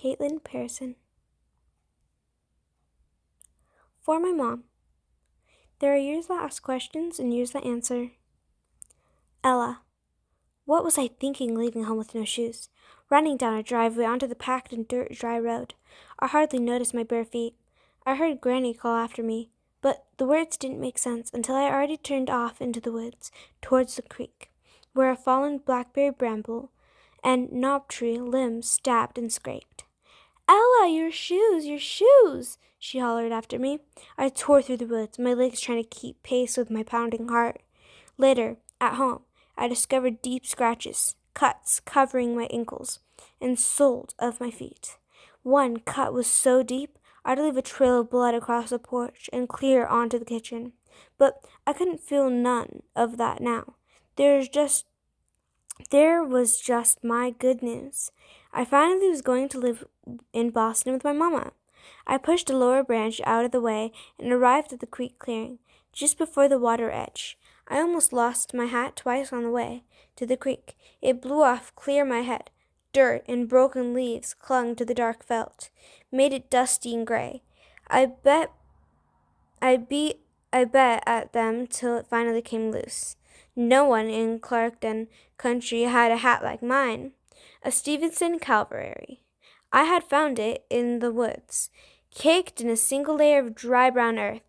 Caitlin Pearson. For my mom. There are years that ask questions and years that answer. Ella. What was I thinking leaving home with no shoes? Running down a driveway onto the packed and dirt-dry road. I hardly noticed my bare feet. I heard Granny call after me, but the words didn't make sense until I already turned off into the woods, towards the creek, where a fallen blackberry bramble and knob tree limbs stabbed and scraped. Ella, your shoes, she hollered after me. I tore through the woods, my legs trying to keep pace with my pounding heart. Later, at home, I discovered deep scratches, cuts covering my ankles and soles of my feet. One cut was so deep, I'd leave a trail of blood across the porch and clear onto the kitchen. But I couldn't feel none of that now. There was just my good news. I finally was going to live in Boston with my mama. I pushed a lower branch out of the way and arrived at the creek clearing, just before the water edge. I almost lost my hat twice on the way to the creek. It blew off clear my head. Dirt and broken leaves clung to the dark felt, made it dusty and gray. I bet at them till it finally came loose. No one in Clarkton country had a hat like mine. A Stevenson Calvary. I had found it in the woods, caked in a single layer of dry brown earth.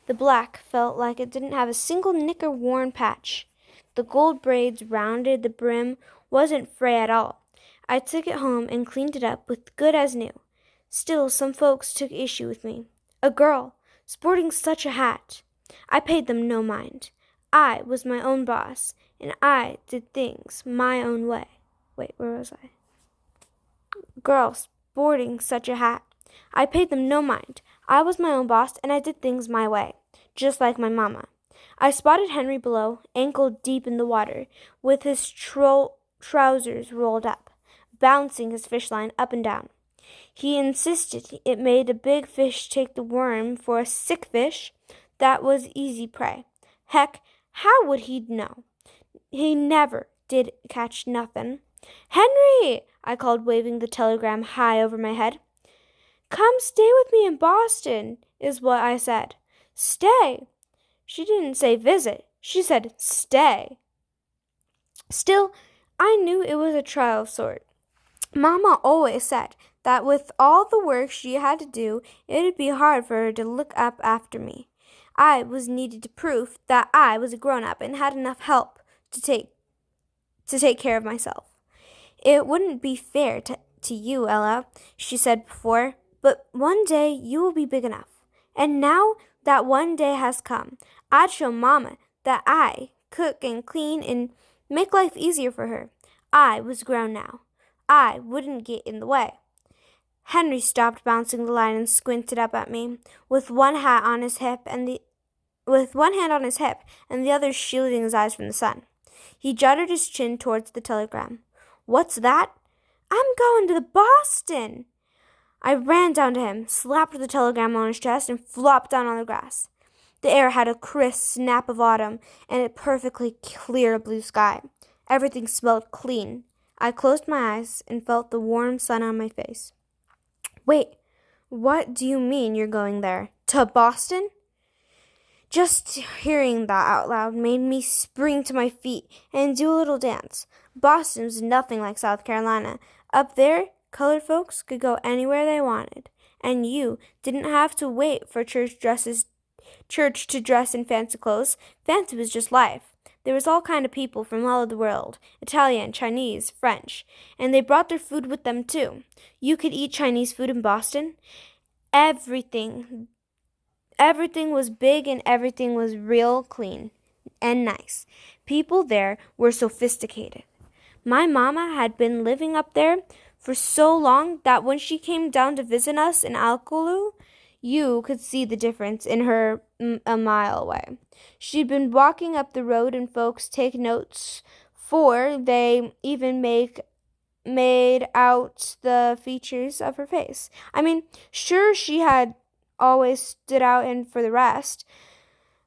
The black felt like it didn't have a single nick or worn patch. The gold braids rounded the brim wasn't fray at all. I took it home and cleaned it up with good as new. Still, some folks took issue with me. A girl, sporting such a hat. I paid them no mind. I was my own boss, and I did things my own way. Wait, where was I? Girl, sporting such a hat. I paid them no mind. I was my own boss, and I did things my way, just like my mama. I spotted Henry below, ankle deep in the water, with his trousers rolled up, bouncing his fish line up and down. He insisted it made a big fish take the worm for a sick fish that was easy prey. Heck, how would he know? He never did catch nothin'. Henry, I called, waving the telegram high over my head. Come stay with me in Boston, is what I said. Stay. She didn't say visit. She said stay. Still, I knew it was a trial of sort. Mama always said that with all the work she had to do, it'd be hard for her to look up after me. I was needed to prove that I was a grown-up and had enough help to take care of myself. It wouldn't be fair to you, Ella, she said before, but one day you will be big enough. And now that one day has come, I'd show Mama that I cook and clean and make life easier for her. I was grown now. I wouldn't get in the way. Henry stopped bouncing the line and squinted up at me, with one hand on his hip and the other shielding his eyes from the sun. He jutted his chin towards the telegram. What's that? I'm going to the Boston. I ran down to him, slapped the telegram on his chest, and flopped down on the grass. The air had a crisp snap of autumn and a perfectly clear blue sky. Everything smelled clean. I closed my eyes and felt the warm sun on my face. Wait, what do you mean you're going there? To Boston? Just hearing that out loud made me spring to my feet and do a little dance. Boston's nothing like South Carolina. Up there, colored folks could go anywhere they wanted, and you didn't have to wait for church to dress in fancy clothes. Fancy was just life. There was all kind of people from all over the world, Italian, Chinese, French, and they brought their food with them too. You could eat Chinese food in Boston. Everything was big and everything was real clean and nice. People there were sophisticated. My mama had been living up there for so long that when she came down to visit us in Alcolu, you could see the difference in her a mile away. She'd been walking up the road and folks take notes, for they even made out the features of her face. I mean, sure, she had always stood out, and for the rest,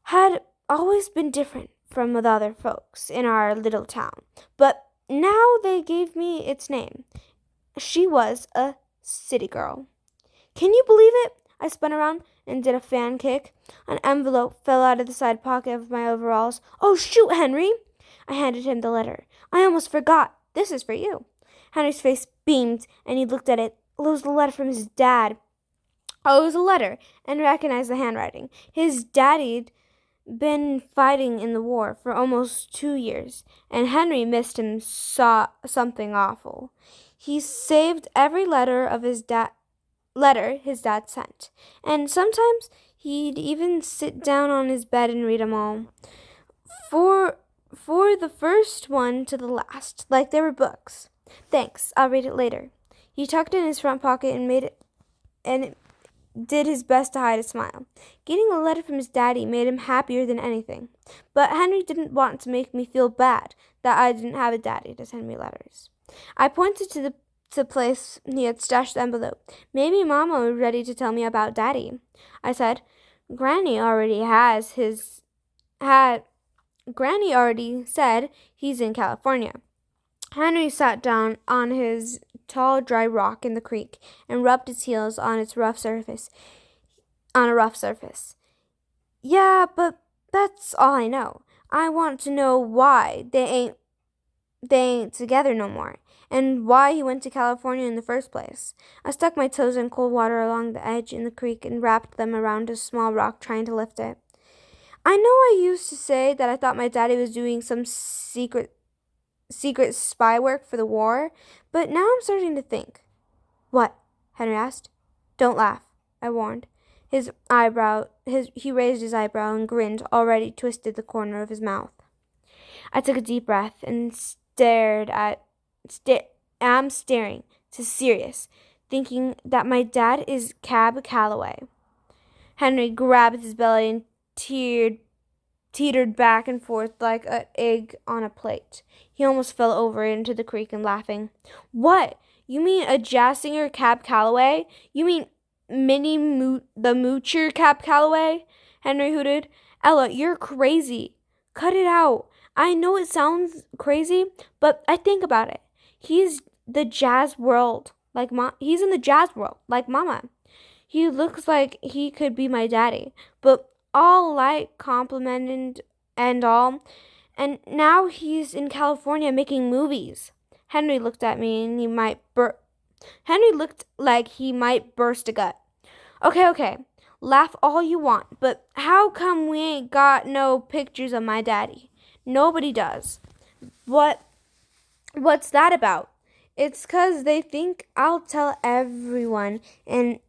had always been different from the other folks in our little town. But now they gave me its name. She was a City girl. Can you believe it? I spun around and did a fan kick. An envelope fell out of the side pocket of my overalls. Oh, shoot, Henry! I handed him the letter. I almost forgot. This is for you. Henry's face beamed, and he looked at it. It was the letter from his dad. Oh, it was a letter, and recognized the handwriting. His daddy'd been fighting in the war for almost 2 years, and Henry missed him saw something awful. He saved every letter his dad sent, and sometimes he'd even sit down on his bed and read 'em all. For the first one to the last, like they were books. Thanks, I'll read it later. He tucked it in his front pocket and did his best to hide a smile. Getting a letter from his daddy made him happier than anything. But Henry didn't want to make me feel bad that I didn't have a daddy to send me letters. I pointed to the place he had stashed the envelope. Maybe Mama was ready to tell me about Daddy. I said, Granny already said he's in California. Henry sat down on his tall, dry rock in the creek and rubbed his heels on a rough surface. Yeah, but that's all I know. I want to know why they ain't together no more, and why he went to California in the first place. I stuck my toes in cold water along the edge in the creek and wrapped them around a small rock, trying to lift it. I know I used to say that I thought my daddy was doing some secret spy work for the war, but now I'm starting to think. What? Henry asked. Don't laugh, I warned. He raised his eyebrow and grinned, already twisted the corner of his mouth. I took a deep breath and I'm staring to Sirius, thinking that my dad is Cab Calloway. Henry grabbed his belly and teetered back and forth like an egg on a plate. He almost fell over into the creek and laughing. What? You mean a jazz singer, Cab Calloway? You mean the moocher, Cab Calloway? Henry hooted. Ella, you're crazy. Cut it out. I know it sounds crazy, but I think about it. He's in the jazz world, like Mama. He looks like he could be my daddy, but all light, complimented and all. And now he's in California making movies. Henry looked at me and Henry looked like he might burst a gut. Okay. Laugh all you want, but how come we ain't got no pictures of my daddy? Nobody does. What's that about? It's 'cause they think I'll tell everyone and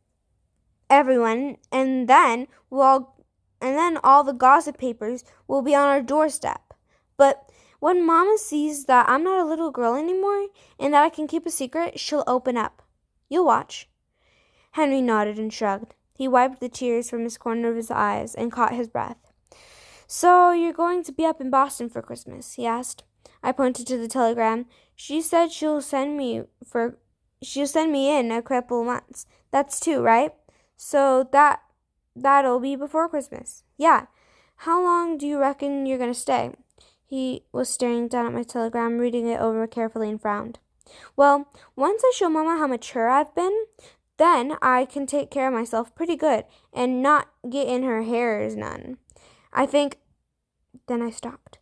then all the gossip papers will be on our doorstep. But when Mama sees that I'm not a little girl anymore and that I can keep a secret, she'll open up. You'll watch. Henry nodded and shrugged. He wiped the tears from his corner of his eyes and caught his breath. So you're going to be up in Boston for Christmas? He asked. I pointed to the telegram. She said she'll send me in a couple months. That's 2, right? So that'll be before Christmas. Yeah. How long do you reckon you're going to stay? He was staring down at my telegram, reading it over carefully, and frowned. Well, once I show Mama how mature I've been, then I can take care of myself pretty good and not get in her hairs none. I think. Then I stopped.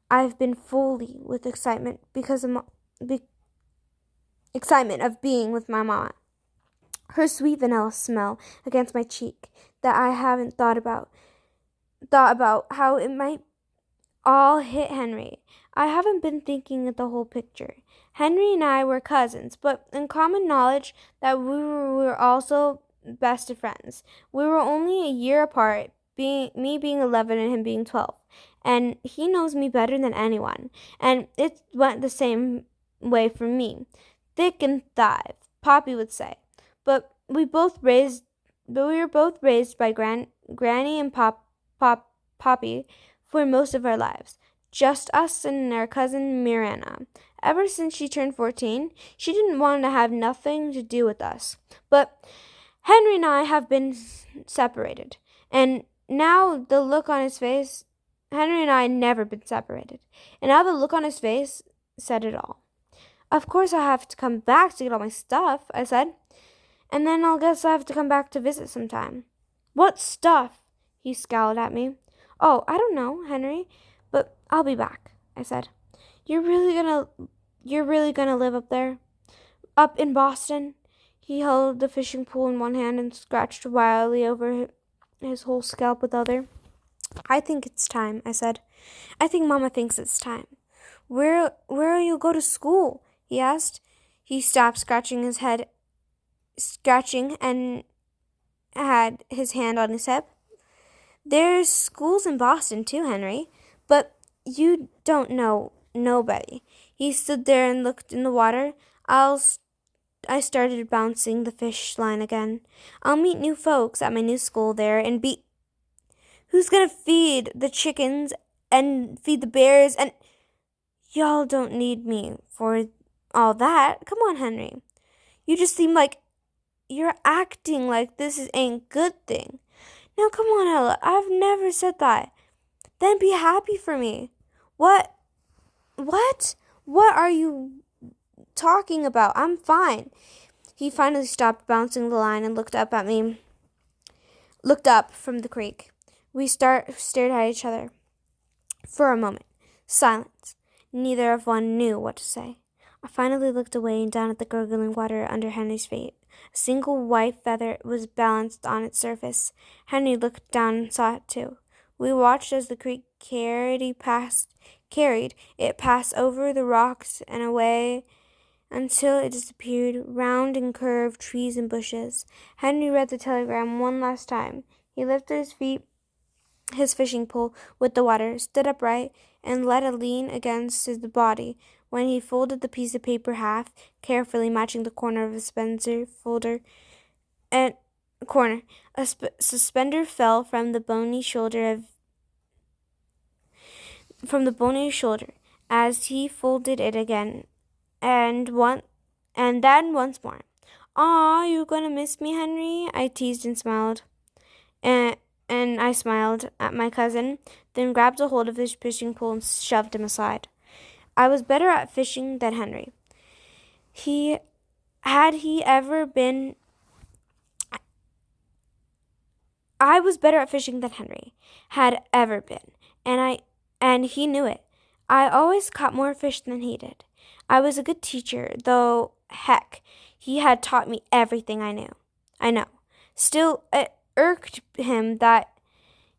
I've been fully with excitement because of excitement of being with my mama. Her sweet vanilla smell against my cheek that I haven't thought about how it might all hit Henry. I haven't been thinking of the whole picture. Henry and I were cousins, but in common knowledge that we were also best of friends. We were only a year apart, me being 11 and him being 12. And he knows me better than anyone. And it went the same way for me. Thick and thrive, Poppy would say. But we were both raised by Granny and Poppy for most of our lives. Just us and our cousin Miranda. Ever since she turned 14, she didn't want to have nothing to do with us. But Henry and I have been separated. And now the look on his face, Henry and I had never been separated. And now the look on his face said it all. Of course I have to come back to get all my stuff, I said. And then I'll guess I have to come back to visit sometime. What stuff? He scowled at me. Oh, I don't know, Henry, but I'll be back, I said. You're really gonna live up there? Up in Boston? He held the fishing pole in one hand and scratched wildly over his whole scalp with the other. I think it's time, I said. I think Mama thinks it's time. Where you go to school? He asked. He stopped scratching and had his hand on his hip. There's schools in Boston too, Henry, but you don't know nobody. He stood there and looked in the water. I started bouncing the fish line again. I'll meet new folks at my new school there and be... Who's gonna feed the chickens and feed the bears and... Y'all don't need me for all that. Come on, Henry. You just seem like you're acting like this ain't good thing. Now, come on, Ella. I've never said that. Then be happy for me. What? What? What are you talking about? I'm fine. He finally stopped bouncing the line and looked up from the creek. We stared at each other. For a moment. Silence. Neither of one knew what to say. I finally looked away and down at the gurgling water under Henry's feet. A single white feather was balanced on its surface. Henry looked down and saw it too. We watched as the creek carried it past over the rocks and away until it disappeared round and curved trees and bushes. Henry read the telegram one last time. He lifted his fishing pole with the water, stood upright, and let it lean against his body. When he folded the piece of paper half, carefully matching the corner of his suspender, a suspender fell from the bony shoulder as he folded it again, and then once more. "Aw, you gonna miss me, Henry?" I teased and smiled. And I smiled at my cousin, then grabbed a hold of his fishing pole and shoved him aside. I was better at fishing than Henry. I was better at fishing than Henry had ever been, and he knew it. I always caught more fish than he did. I was a good teacher, though heck, he had taught me everything I know. Still, it irked him that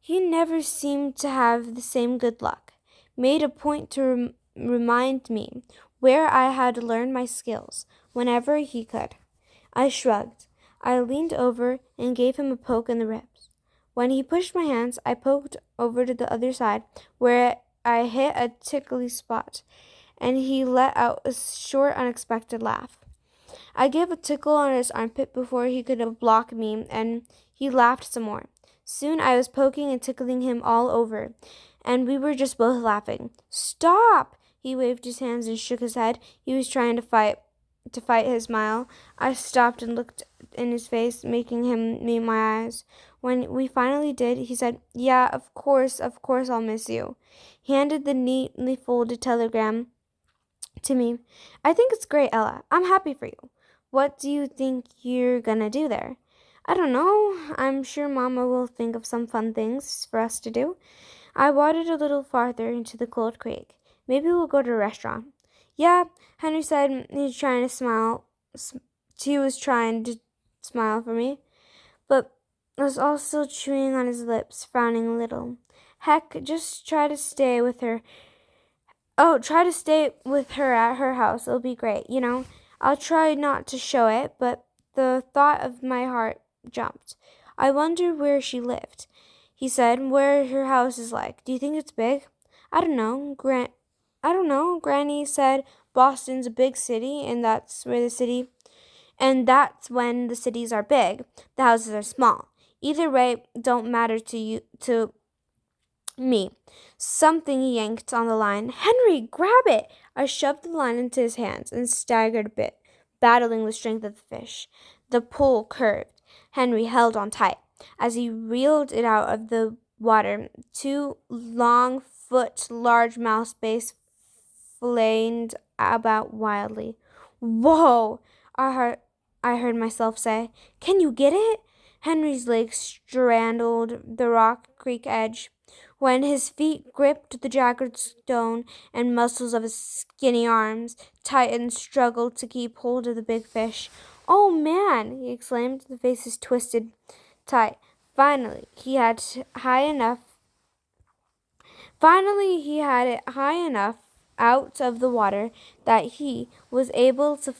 he never seemed to have the same good luck. Made a point to remind me where I had learned my skills whenever he could. I shrugged. I leaned over and gave him a poke in the ribs. When he pushed my hands, I poked over to the other side where I hit a tickly spot, and he let out a short, unexpected laugh. I gave a tickle on his armpit before he could block me, and he laughed some more. Soon I was poking and tickling him all over, and we were just both laughing. "Stop!" He waved his hands and shook his head. He was trying to fight his smile. I stopped and looked in his face, making him meet my eyes. When we finally did, he said, "Yeah, of course I'll miss you." He handed the neatly folded telegram to me. "I think it's great, Ella. I'm happy for you. What do you think you're gonna do there?" "I don't know. I'm sure Mama will think of some fun things for us to do." I waded a little farther into the cold creek. "Maybe we'll go to a restaurant." "Yeah," Henry said. He was trying to smile for me, but was also chewing on his lips, frowning a little. "Heck, just try to stay with her. Oh, try to stay with her at her house. It'll be great, you know. I'll try not to show it, but the thought of my heart jumped. I wonder where she lived," he said, "where her house is like. Do you think it's big?" I don't know. Granny said Boston's a big city, and that's when the cities are big, the houses are small. Either way, don't matter to me. Something yanked on the line. "Henry, grab it!" I shoved the line into his hands and staggered a bit, battling the strength of the fish. The pole curved. Henry held on tight. As he reeled it out of the water, two long-foot largemouth bass flamed about wildly. Whoa! I heard myself say. Can you get it? Henry's legs straddled the rock creek edge. When his feet gripped the jagged stone and muscles of his skinny arms tightened, struggled to keep hold of the big fish. Oh man! He exclaimed, the faces twisted tight. Finally, he had it high enough out of the water that he was able to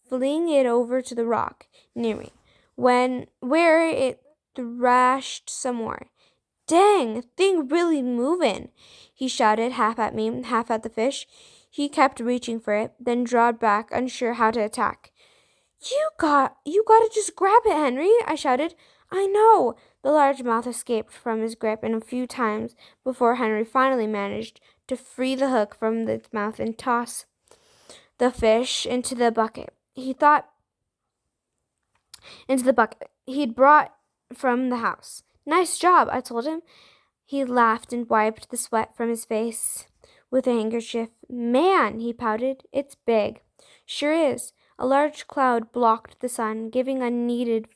fling it over to the rock near me, where it thrashed some more. Dang, thing really moving, he shouted, half at me, half at the fish. He kept reaching for it, then drawed back, unsure how to attack. You gotta just grab it, Henry, I shouted. I know. The large mouth escaped from his grip in a few times before Henry finally managed to free the hook from its mouth and toss the fish into the bucket. Into the bucket he'd brought from the house. Nice job, I told him. He laughed and wiped the sweat from his face with a handkerchief. Man, he pouted, it's big. Sure is. A large cloud blocked the sun, giving a needed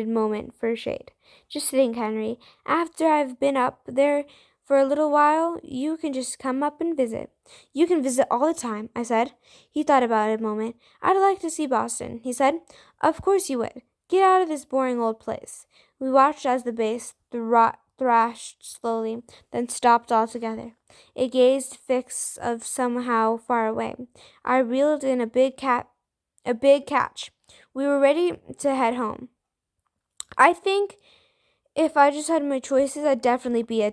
moment for shade. Just think, Henry, after I've been up there for a little while, you can just come up and visit. You can visit all the time, I said. He thought about it a moment. I'd like to see Boston, he said. Of course you would. Get out of this boring old place. We watched as the bass thrashed slowly, then stopped altogether. It gazed fixed of somehow far away. I reeled in a big catch. We were ready to head home. I think if I just had my choices, I'd definitely be a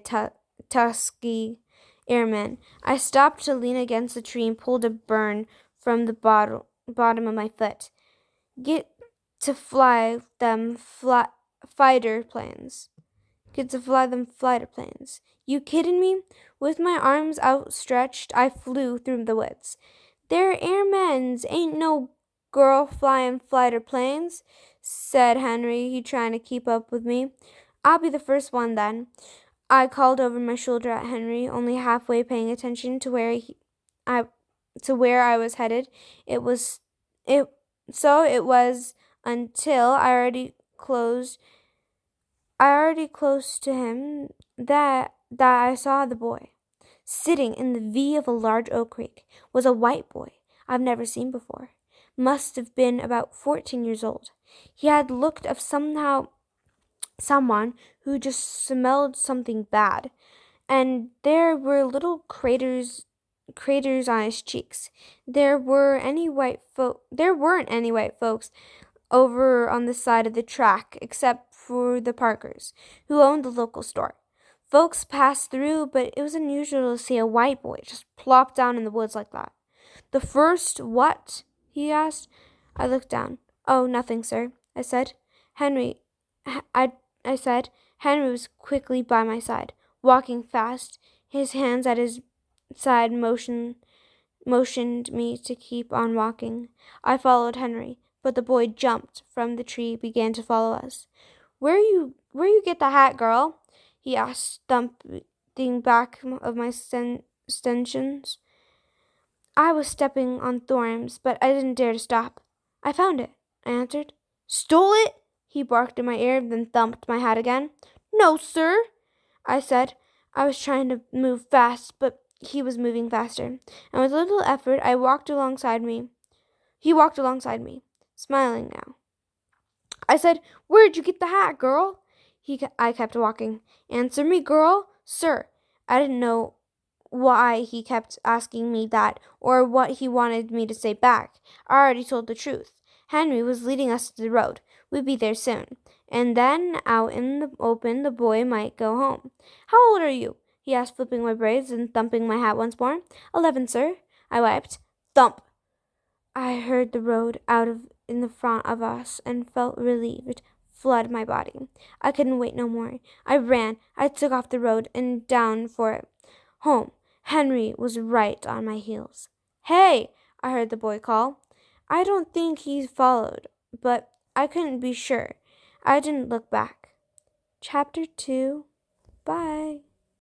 Tuskegee Airman. I stopped to lean against a tree and pulled a burn from the bottom of my foot. Get to fly them fighter planes. You kidding me? With my arms outstretched, I flew through the woods. They're airmen's, ain't no girl flying fighter planes, said Henry, he trying to keep up with me. I'll be the first one then. I called over my shoulder at Henry, only halfway paying attention to where I was headed. It was until already close to him that I saw the boy. Sitting in the V of a large oak creek was a white boy I've never seen before. Must have been about 14 years old. He had looked of someone who just smelled something bad, and there were little craters on his cheeks. There weren't any white folks over on the side of the track except for the Parkers, who owned the local store. Folks passed through, but it was unusual to see a white boy just plop down in the woods like that. The first what? He asked. I looked down. Oh, nothing, sir, I said. I said. Henry was quickly by my side, walking fast. His hands at his side motioned me to keep on walking. I followed Henry, but the boy jumped from the tree, began to follow us. Where you get the hat, girl? He asked, thumping back of my extensions. I was stepping on thorns, but I didn't dare to stop. I found it, I answered. Stole it? He barked in my ear, then thumped my hat again. No, sir, I said. I was trying to move fast, but he was moving faster, and with little effort He walked alongside me, smiling now. I said, Where'd you get the hat, girl? I kept walking. Answer me, girl. Sir. I didn't know why he kept asking me that, or what he wanted me to say back. I already told the truth. Henry was leading us to the road. We'd be there soon. And then, out in the open, the boy might go home. How old are you? He asked, flipping my braids and thumping my hat once more. 11, sir. I wiped. Thump. I heard the road in the front of us and felt relieved flood my body. I couldn't wait no more. I ran. I took off the road and down for it. Home. Henry was right on my heels. Hey! I heard the boy call. I don't think he followed, but I couldn't be sure. I didn't look back. Chapter 2. Bye.